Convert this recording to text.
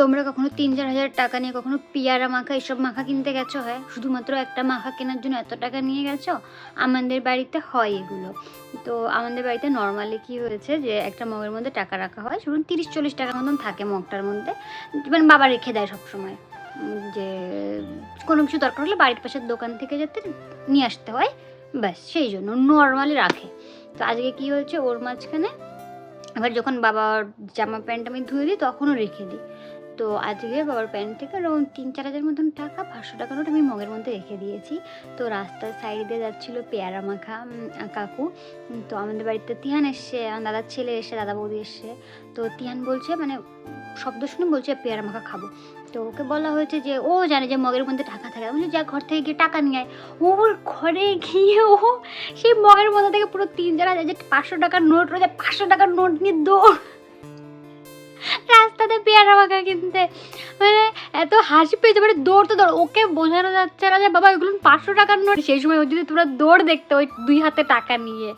তোমরা কখনো ৩-৪ হাজার টাকা নিয়ে কখনো পেয়ারা মাখা এসব মাখা কিনতে গেছো? হয় শুধুমাত্র একটা মাখা কেনার জন্য এত টাকা নিয়ে গেছো? আমাদের বাড়িতে হয় এগুলো। তো আমাদের বাড়িতে নর্মালি কী হয়েছে যে একটা মগের মধ্যে টাকা রাখা হয়, শুধু ৩০-৪০ টাকার মতন থাকে মগটার মধ্যে, মানে বাবা রেখে দেয় সবসময়, যে কোনো কিছু দরকার হলে বাড়ির পাশের দোকান থেকে যাতে নিয়ে আসতে হয়, ব্যাস সেই জন্য নর্মালি রাখে। তো আজকে কী হয়েছে, ওর মাঝখানে এবার যখন বাবার জামা প্যান্ট আমি ধুয়ে দিই তখনও রেখে দিই। তো আজকে বাবার প্যান্ট থেকে ওরকম ৩-৪ হাজার মতন টাকা, ৫০০ টাকা নোট আমি মগের মধ্যে রেখে দিয়েছি। তো রাস্তার সাইডে যাচ্ছিলো পেয়ারা মাখা কাকু। তো আমাদের বাড়িতে তিহান এসছে, আমার দাদার ছেলে এসছে, দাদা বৌদি এসছে। তো তিহান বলছে, মানে শব্দ শুনে বলছে পেয়ারা মাখা খাবো। তো ওকে বলা হয়েছে যে ও জানে যে মগের মধ্যে টাকা থাকে, বলছে যা ঘর থেকে গিয়ে টাকা নিয়ে আয়। ওর ঘরে গিয়ে ও সেই মগের মধ্যে থেকে পুরো ৩-৪ হাজার যে ৫০০ টাকার নোট রয়েছে, ৫০০ টাকার নোট নিয়ে দৌড় রাস্তাতে পেয়ারা মাখা কিনতে। মানে এত হাসি পেয়েছে, মানে দৌড় তো দৌড়, ওকে বোঝানো যাচ্ছে না যে বাবা এগুলো ৫০০ টাকার নোট। সেই সময় যদি তোমরা দৌড় দেখতে ওই ২ হাতে টাকা নিয়ে।